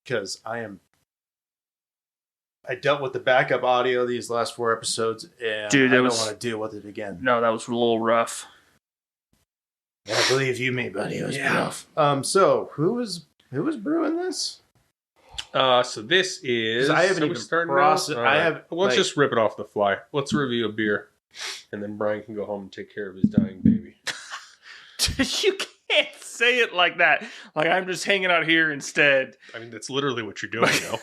because I dealt with the backup audio these last 4 episodes, and I don't want to deal with it again. No, that was a little rough. Yeah, believe you me, buddy, it was rough. So who was brewing this? So this is. I haven't even processed. Let's just rip it off the fly. Let's review a beer, and then Brian can go home and take care of his dying baby. You can't say it like that. Like I'm just hanging out here instead. I mean, that's literally what you're doing now.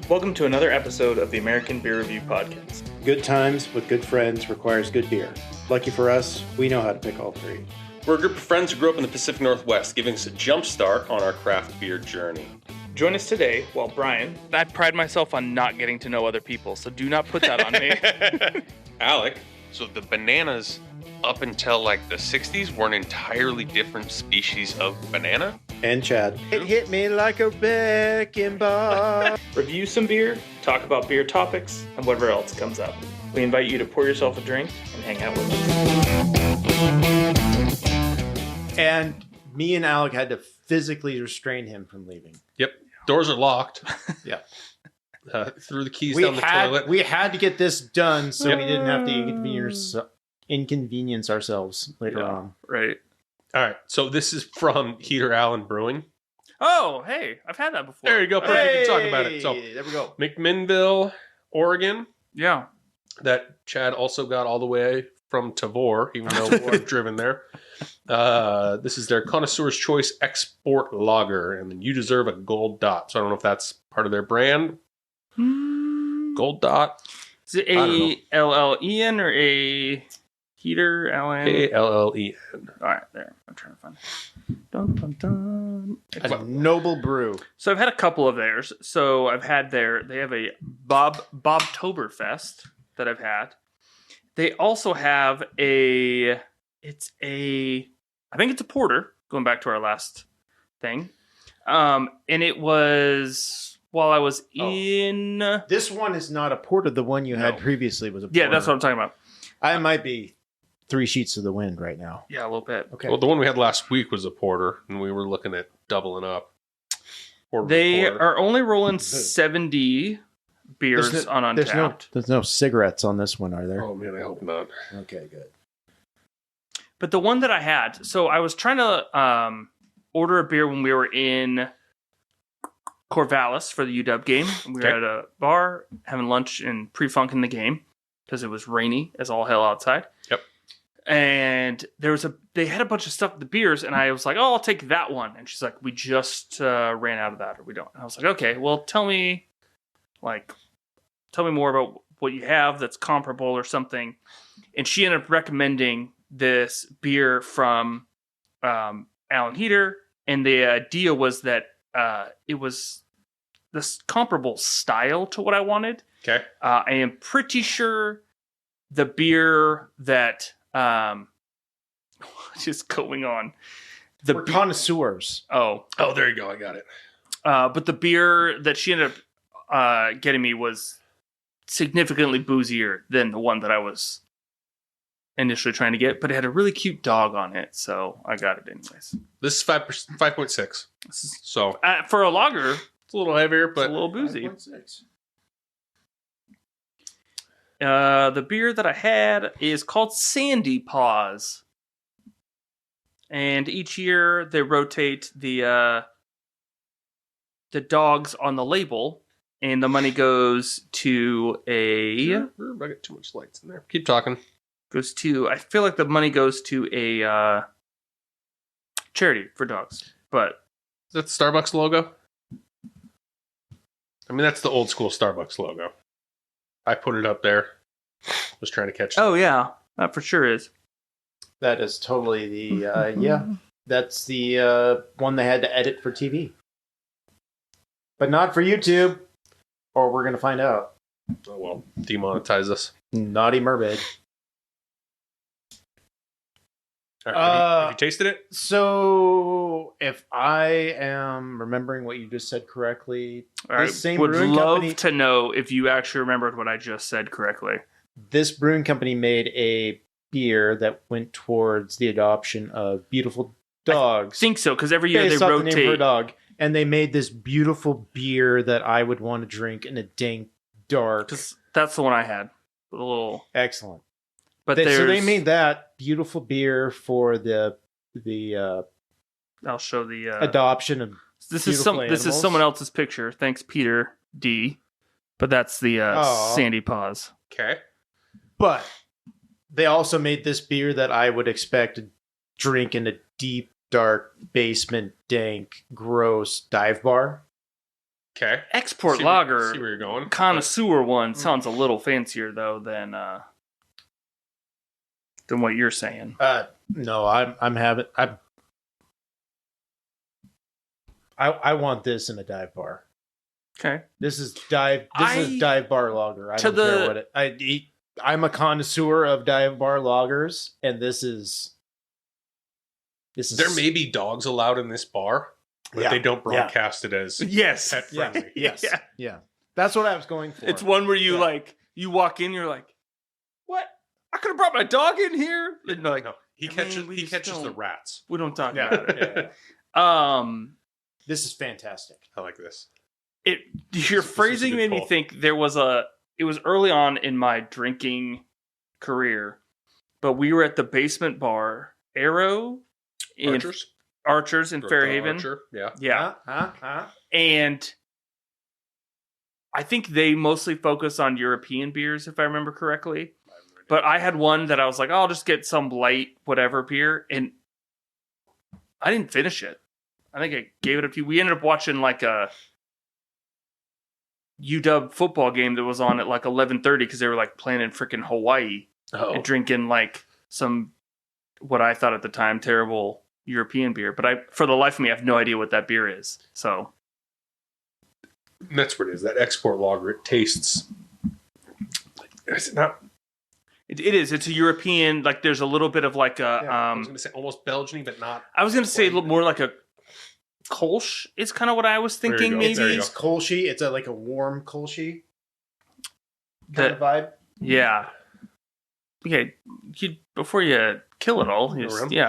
Welcome to another episode of the American Beer Review Podcast. Good times with good friends requires good beer. Lucky for us, we know how to pick all 3. We're a group of friends who grew up in the Pacific Northwest, giving us a jump start on our craft beer journey. Join us today while Brian... I pride myself on not getting to know other people, so do not put that on me. Alec. So the bananas up until like the 60s were an entirely different species of banana? And Chad. It hit me like a wrecking ball. Review some beer, talk about beer topics, and whatever else comes up. We invite you to pour yourself a drink and hang out with us. And me and Alec had to physically restrain him from leaving. Yep. Doors are locked. Yeah. Threw the keys down the toilet. We had to get this done so we didn't have to inconvenience ourselves later on. Right. All right. So this is from Heater Allen Brewing. Oh, hey. I've had that before. There you go. Perfect. You can talk about it. So there we go. McMinnville, Oregon. Yeah. That Chad also got all the way from Tavor, even though we've driven there. This is their Connoisseurs Choice Export Lager, and then You Deserve a Gold Dot. So I don't know if that's part of their brand. Gold Dot. Is it A-L-L-E-N or a Heater Allen? A-L-L-E-N. All right, there. I'm trying to find it. Dun, dun, dun. A noble brew. So I've had a couple of theirs. So I've had they have a Bobtoberfest that I've had. They also have I think it's a porter, going back to our last thing. And it was while I was in... This one is not a porter. The one you had previously was a porter. Yeah, that's what I'm talking about. I might be 3 sheets of the wind right now. Yeah, a little bit. Okay. Well, the one we had last week was a porter, and we were looking at doubling up. They are only rolling 70 beers on Untapped. There's no cigarettes on this one, are there? Oh, man, I hope not. Okay, good. But the one that I had, so I was trying to order a beer when we were in Corvallis for the UW game. We were at a bar having lunch and pre-funking the game because it was rainy as all hell outside. Yep. And they had a bunch of stuff with the beers, and I was like, "Oh, I'll take that one." And she's like, "We just ran out of that, or we don't." And I was like, "Okay, well, tell me more about what you have that's comparable or something." And she ended up recommending this beer from Allen Heater, and the idea was that it was this comparable style to what I wanted. Okay. I am pretty sure the beer that what is going on? We're connoisseurs. Oh, there you go. I got it. But the beer that she ended up getting me was significantly boozier than the one that I was initially trying to get, but it had a really cute dog on it, so I got it anyways. This is 5.6. So for a lager, it's a little heavier, but it's a little boozy. 5.6. The beer that I had is called Sandy Paws, and each year they rotate the dogs on the label, and the money goes to I got too much lights in there. Keep talking. I feel like the money goes to a charity for dogs. But is that the Starbucks logo? I mean, that's the old school Starbucks logo. I put it up there. Was trying to catch it. Oh, yeah. That for sure is. That is totally the, that's the one they had to edit for TV. But not for YouTube. Or we're going to find out. Oh, well, demonetize us. Naughty mermaid. All right, have you tasted it? So, if I am remembering what you just said correctly, would love to know if you actually remembered what I just said correctly. This brewing company made a beer that went towards the adoption of beautiful dogs. I think so, because every year they based off the name of her rotate. dog, and they made this beautiful beer that I would want to drink in a dank, dark. Because that's the one I had. A little, Excellent. but So they made that beautiful beer for the I'll show the adoption of. This is animals. someone else's picture. Thanks, Peter D. But that's the Sandy Paws. Okay. But they also made this beer that I would expect to drink in a deep, dark basement, dank, gross dive bar. Okay. Export See lager. See where you're going. Connoisseur one sounds a little fancier though than what you're saying. No, I'm having. I want this in a dive bar. Okay. This is dive bar lager. I don't care what it. I eat. I'm a connoisseur of dive bar lagers, and this is. There may be dogs allowed in this bar, but they don't broadcast it as Yes. pet friendly. Yes. Yeah. That's what I was going for. It's one where you you walk in, you're like, what? I could have brought my dog in here. And like, No, he catches the rats. We don't talk Yeah. about it. This is fantastic. I like this. Your phrasing good made me pull. think it was early on in my drinking career, but we were at the basement bar, Arrow in Archers in Fairhaven. Archer. Yeah. Yeah. And I think they mostly focus on European beers, if I remember correctly. But I had one that I was like, I'll just get some light whatever beer, and I didn't finish it. I think I gave it a few. We ended up watching like a UW football game that was on at like 11:30 because they were like playing in freaking Hawaii and drinking like some what I thought at the time terrible European beer. But for the life of me, I have no idea what that beer is. So that's what it is. That export lager. It tastes. It's not. It is. It's a European. Like there's a little bit of like a. I was going to say almost Belgian-y, but not. I was going to say a little more like a Kolsch is kind of what I was thinking. go. Maybe It's Kolschy. It's like a warm Kolschy kind of vibe. Yeah. Okay. Before you kill it all,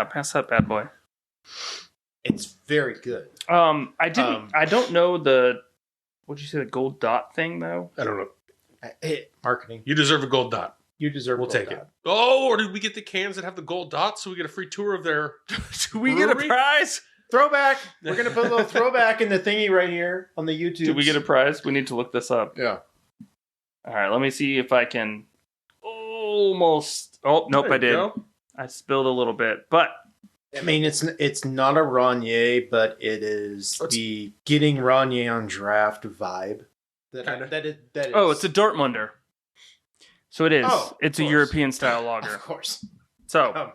pass that bad boy. It's very good. I don't know what'd you say, the gold dot thing though? I don't know. Hey, marketing. You deserve a gold dot. You deserve. We'll a gold take dot. it. Oh, or did we get the cans that have the gold dots so we get a free tour of their? Do we get a brewery? prize? Throwback. We're gonna put a little throwback in the thingy right here on the YouTube. Do we get a prize? We need to look this up. Yeah. All right. Let me see if I can. Almost. Oh nope, There I you did. go. I spilled a little bit, but I mean, it's not a Ronier, but it is the getting Ronier on draft vibe. That is. it's a Dortmunder. So it is. Oh, It's of a course. European style lager. Of course. So,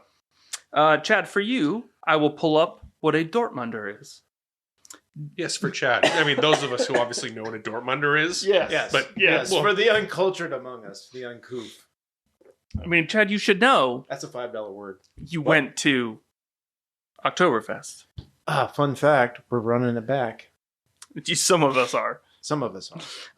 Chad, for you, I will pull up what a Dortmunder is. Yes, for Chad. I mean, those of us who obviously know what a Dortmunder is. Yes. But Yes. well, For the uncultured among us, the uncouth. I mean, Chad, you should know That's a $5 word. you went to Oktoberfest. Fun fact: we're running it back. Some of us are. Some of us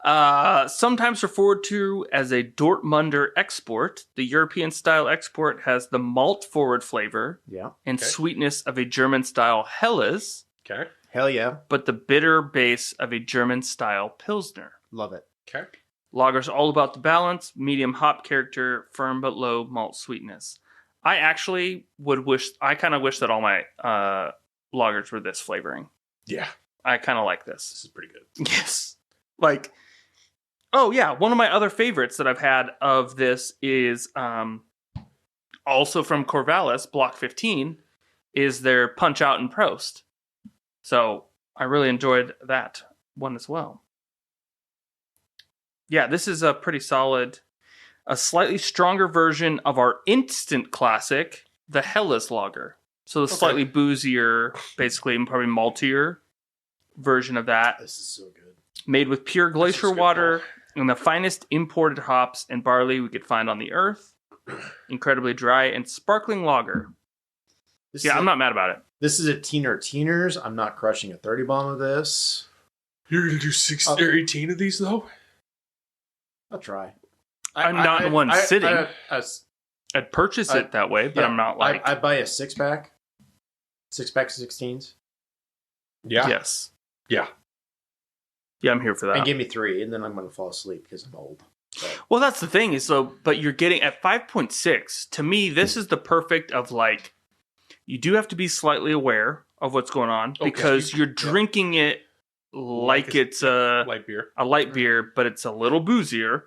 are. Sometimes referred to as a Dortmunder export, the European style export has the malt forward flavor Yeah. and Okay. sweetness of a German style Helles, okay. Hell yeah. but the bitter base of a German style Pilsner. Love it. Okay. Lager's all about the balance, medium hop character, firm but low malt sweetness. I actually kind of wish that all my lagers were this flavoring. Yeah. I kind of like This this. is pretty good. Yes. Like, oh yeah, one of my other favorites that I've had of this is also from Corvallis, Block 15, is their Punch Out and Prost. So I really enjoyed that one as well. Yeah, this is a pretty solid, a slightly stronger version of our instant classic, the Helles Lager. So the slightly boozier, basically, and probably maltier version of that. This is so good. Made with pure glacier good water and the finest imported hops and barley we could find on the earth. Incredibly dry and sparkling lager. I'm not mad about it. This is a Teeners. I'm not crushing a 30 bomb of this. You're going to do 16 or 18 of these, though? I'll try. I'm not in one sitting. I'd purchase it that way, but I'm not like... I buy a 6-pack. 6-pack of 16s. Yeah. Yes. Yeah. Yeah, I'm here for that. And give me 3, and then I'm going to fall asleep because I'm old. But. Well, that's the thing is, but you're getting at 5.6. To me, this is the perfect of like, you do have to be slightly aware of what's going on because you're drinking it like it's a light beer, but it's a little boozier.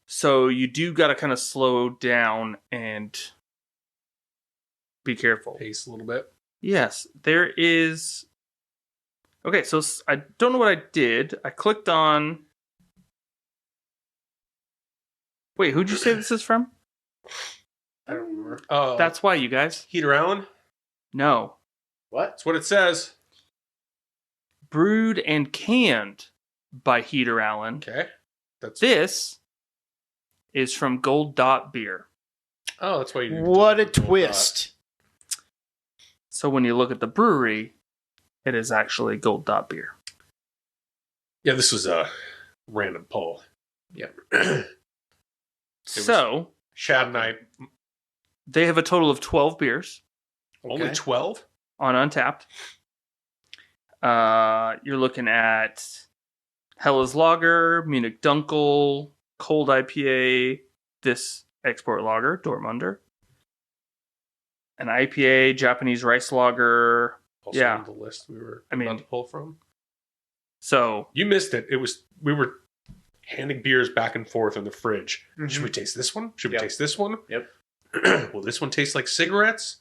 So you do got to kind of slow down and be careful. Pace a little bit. Yes, there is. Okay, so I don't know what I did. I clicked on. Wait, who'd you say this is from? I don't remember. Oh, that's why, you guys. Heater Allen? No. What? That's what it says. Brewed and canned by Heater Allen. Okay. This is from Gold Dot Beer. Oh, that's why you. What a twist! So when you look at the brewery, it is actually Gold Dot Beer. Yeah, this was a random poll. Yep. So Shad and I. They have a total of 12 beers. Only 12? On Untapped. You're looking at Hella's Lager, Munich Dunkel, Cold IPA, this export lager, Dortmunder. An IPA, Japanese rice lager. Also on the list we were about to pull from. So you missed it. We were handing beers back and forth in the fridge. Mm-hmm. Should we taste this one? Should we taste this one? Yep. Will this one taste like cigarettes?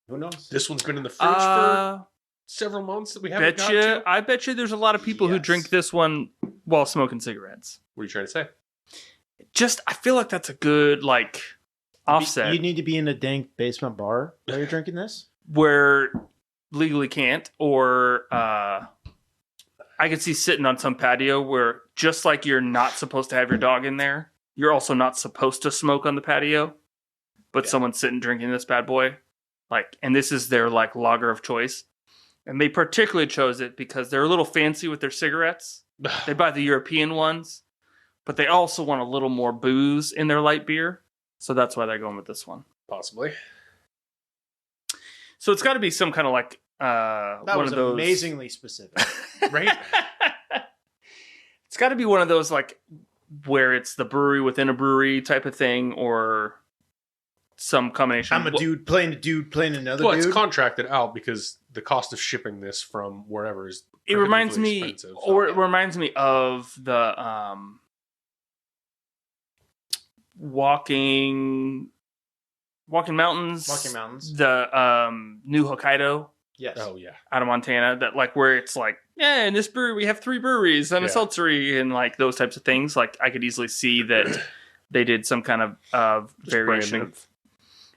Who knows? This one's been in the fridge for several months that we haven't got to. I bet you there's a lot of people who drink this one while smoking cigarettes. What are you trying to say? I feel like that's a good, offset. You need to be in a dank basement bar while you're drinking this? Where legally can't, or I could see sitting on some patio where just like you're not supposed to have your dog in there, you're also not supposed to smoke on the patio, but someone's sitting drinking this bad boy. And this is their lager of choice. And they particularly chose it because they're a little fancy with their cigarettes. They buy the European ones, but they also want a little more booze in their light beer. So that's why they're going with this one. Possibly. So it's got to be some kind of that one was of those amazingly specific, right? It's got to be one of those where it's the brewery within a brewery type of thing, or some combination. I'm a dude playing another dude. Well, it's contracted out because the cost of shipping this from wherever is. It reminds me, expensive, it reminds me of the Walking Mountains. Walking Mountains. The New Hokkaido. Yes. Oh yeah. Out of Montana, that where it's in this brewery we have 3 breweries and a seltzery and those types of things. I could easily see that they did some kind of variation of.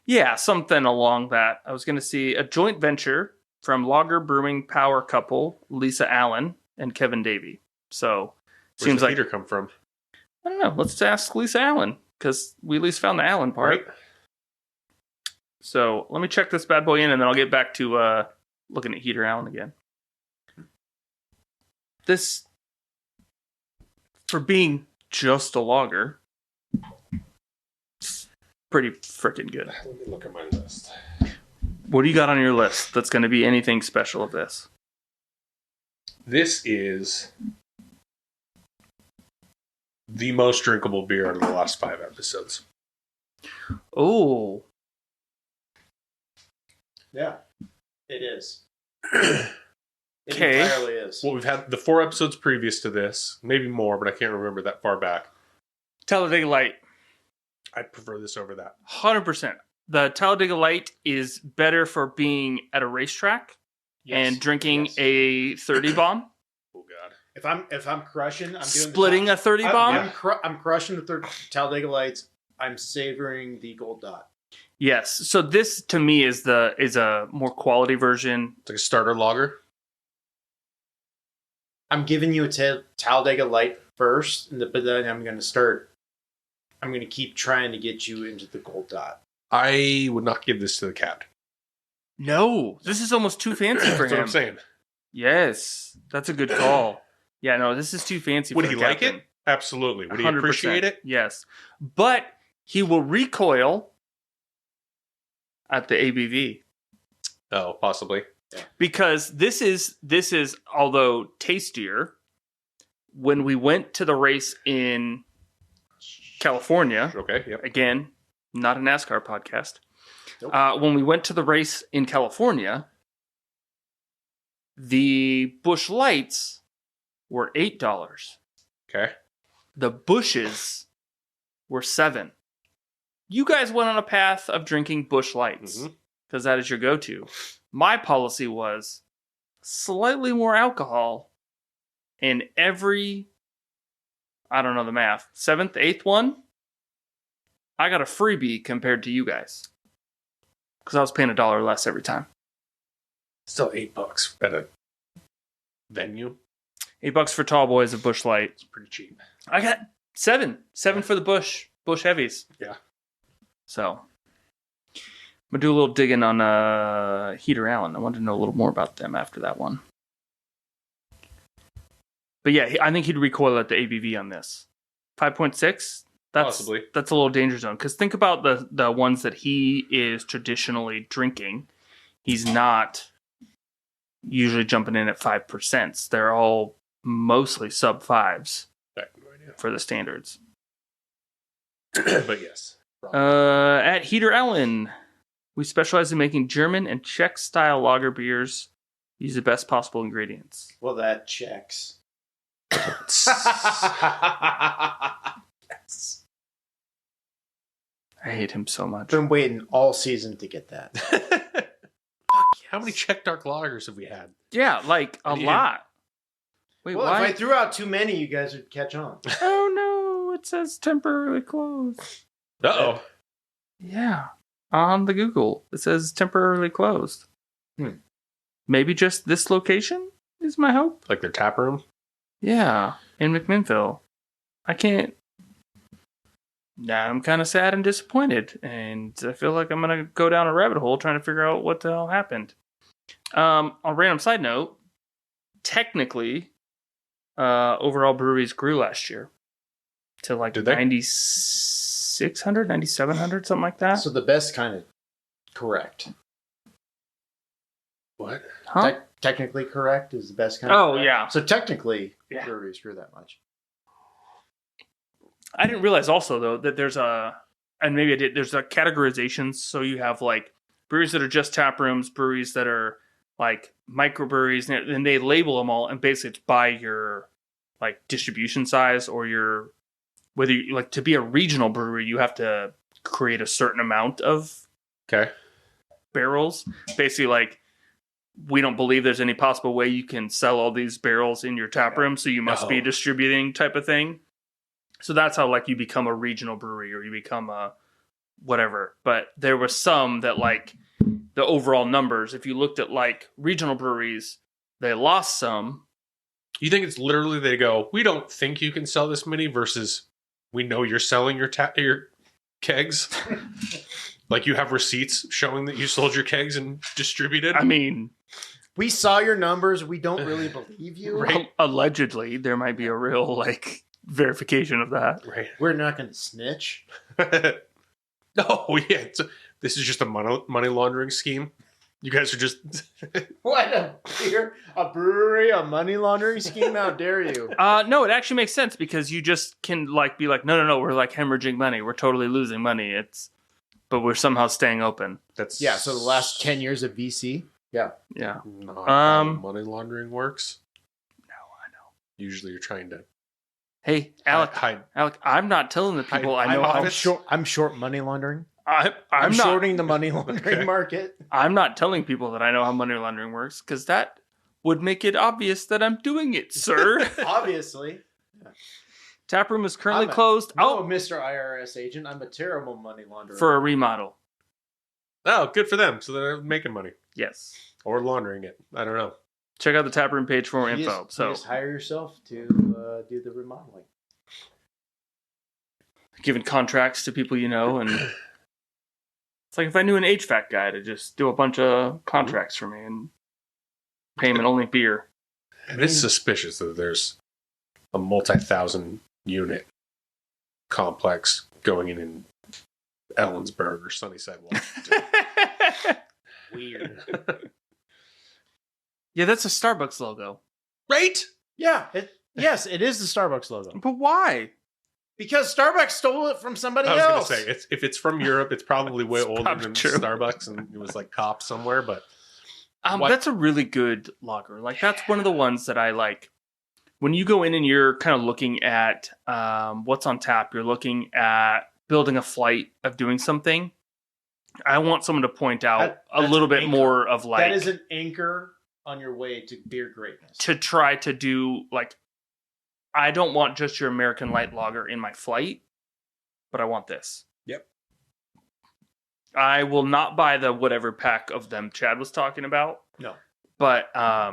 Yeah, something along that. I was going to see a joint venture from Lager Brewing power couple Lisa Allen and Kevin Davey. So seems like Peter come from. I don't know. Let's ask Lisa Allen because we at least found the Allen part. Right. So let me check this bad boy in, and then I'll get back to looking at Heater Allen again. This, for being just a lager, it's pretty freaking good. Let me look at my list. What do you got on your list that's going to be anything special of this? This is the most drinkable beer out of the last 5 episodes. Oh. Yeah, it is. It Okay. entirely is. Well, we've had the 4 episodes previous to this, maybe more, but I can't remember that far back. Talladega Light. I prefer this over that. 100%. The Talladega Light is better for being at a racetrack and drinking a 30 bomb. Oh God! If I'm crushing, I'm doing splitting a 30 bomb. I'm crushing the Talladega Lights. I'm savoring the Gold Dot. Yes. So this to me is a more quality version. It's like a starter lager. I'm giving you a Talladega Light first, but then I'm going to keep trying to get you into the Gold Dot. I would not give this to the cat. No, this is almost too fancy for That's him. what I'm saying. Yes, that's a good call. Yeah, no, this is too fancy. Would for he the like captain. it? Absolutely. Would he 100%. appreciate it? Yes. But he will recoil at the ABV. Oh, possibly. Because this is although tastier, when we went to the race in California, Okay, yep. again, not a NASCAR podcast. Nope. When we went to the race in California, the Busch Lights were $8. Okay. The Bushes were $7. You guys went on a path of drinking Busch Lights because that is your go-to. My policy was slightly more alcohol in every, I don't know the math, 7th, 8th one. I got a freebie compared to you guys because I was paying $1 less every time. Still $8 at a venue. $8 for tall boys of Busch Light. It's pretty cheap. I got $7 for the Busch Heavies. Yeah. So I'm gonna do a little digging on Heater Allen. I wanted to know a little more about them after that one. But yeah, I think he'd recoil at the ABV on this. 5.6. Possibly. That's a little danger zone. Because think about the ones that he is traditionally drinking. He's not usually jumping in at 5%. They're all mostly sub 5s I have no idea. for the standards. But yes. At Heater Allen, we specialize in making German and Czech style lager beers. Use the best possible ingredients. Well, that checks. Yes. I hate him so much. Been waiting all season to get that. How many Czech dark lagers have we had? Yeah, like a Yeah. lot. Wait, Well, why? if I threw out too many, you guys would catch on. Oh no, it says temporarily closed. Uh-oh. Yeah, on the Google, it says temporarily closed. Maybe just this location is my hope. Like their tap room? Yeah, in McMinnville. I can't. Now I'm kind of sad and disappointed, and I feel like I'm gonna go down a rabbit hole trying to figure out what the hell happened. On a random side note, technically, overall breweries grew last year to like Did they? 9,600, 9,700, something like that. So the best kind of correct. What? Huh? Technically correct is the best kind of Oh, correct. yeah. So technically, Yeah. breweries grew that much. I didn't realize also though that there's and maybe I did. There's a categorizations. So you have like breweries that are just tap rooms, breweries that are like microbreweries, and they label them all. And basically, it's by your like distribution size or your whether you like to be a regional brewery. You have to create a certain amount of Okay. barrels. Basically, like we don't believe there's any possible way you can sell all these barrels in your tap room, so you must be No. distributing type of thing. So that's how like you become a regional brewery or you become a whatever. But there was some that like the overall numbers, if you looked at like regional breweries, they lost some. You think it's literally they go, we don't think you can sell this many versus we know you're selling your kegs? Like you have receipts showing that you sold your kegs and distributed? I mean, We saw your numbers. We don't really believe you. Right. allegedly there might be a real like verification of that. Right. We're not going to snitch. No, yeah. This is just a money laundering scheme. You guys are just... What a brewery, a money laundering scheme? How dare you? No, it actually makes sense because you just can like be like, no, we're like hemorrhaging money. We're totally losing money. But we're somehow staying open. That's Yeah, so the last 10 years of VC. Yeah. Yeah. not how money laundering works. No, I know. Usually you're trying to Hey, Alec, hide. I'm not telling the people I know how. I'm short money laundering. I'm I'm not. shorting the money laundering Okay. market. I'm not telling people that I know how money laundering works because that would make it obvious that I'm doing it, sir. Obviously. Taproom is currently I'm a- closed. No, Mr. IRS agent. I'm a terrible money launderer. For a remodel. Oh, good for them. So they're making money. Yes. Or laundering it. I don't know. Check out the taproom page for more You info. just, So you just hire yourself to do the remodeling. giving contracts to people you know, and it's like if I knew an HVAC guy to just do a bunch of contracts for me and pay him in only beer. It is suspicious that there's a multi-$1,000 unit complex going in Ellensburg or Sunnyside, Washington. Weird. Yeah, that's a Starbucks logo. Right? Yeah. Yes, it is the Starbucks logo. But why? Because Starbucks stole it from somebody I was else. going to say, if it's from Europe, it's probably way older probably than true. Starbucks, and it was like Cops somewhere. But That's a really good lager. Like that's one of the ones that I like. When you go in and you're kind of looking at what's on tap, you're looking at building a flight of doing something. I want someone to point out a that's little an bit anchor. more of like That is an anchor on your way to beer greatness. to try to do like. I don't want just your American light lager in my flight, but I want this. Yep. I will not buy the whatever pack of them Chad was talking about. No. But I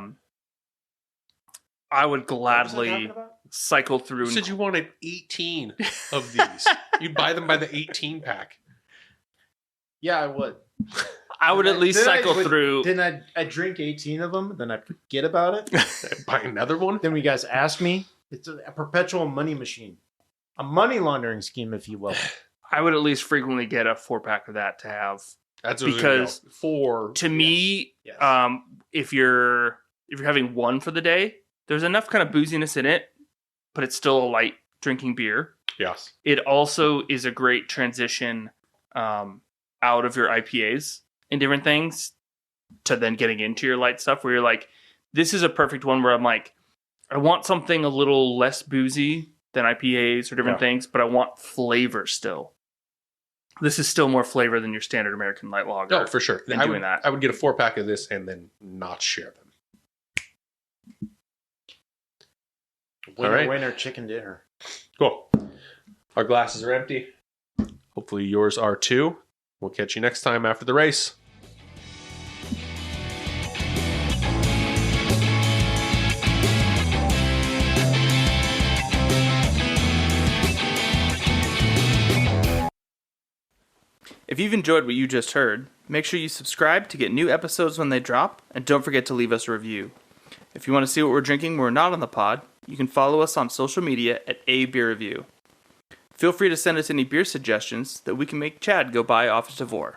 would What was I gladly talking about? cycle through. you said you wanted 18 of these. You'd buy them by the 18 pack. Yeah, I would. I would at least cycle would- through. Then I drink 18 of them, then I forget about it. Buy another one? Then when you guys ask me, it's a perpetual money machine. A money laundering scheme, if you will. I would at least frequently get a 4-pack of that to have. That's what Because four. To me, Yes. if you're having one for the day, there's enough kind of booziness in it, but it's still a light drinking beer. Yes. It also is a great transition out of your IPAs and different things to then getting into your light stuff where you're like, this is a perfect one where I'm like, I want something a little less boozy than IPAs or different things, but I want flavor still. This is still more flavor than your standard American light lager. No, for sure. And I doing would, that. I would get a 4-pack of this and then not share them. Winner, right. winner, chicken dinner. Cool. Our glasses are empty. Hopefully yours are too. We'll catch you next time after the race. If you've enjoyed what you just heard, make sure you subscribe to get new episodes when they drop, and don't forget to leave us a review. If you want to see what we're drinking when we're not on the pod, you can follow us on social media at A Beer Review. Feel free to send us any beer suggestions that we can make Chad go buy off of Tavor.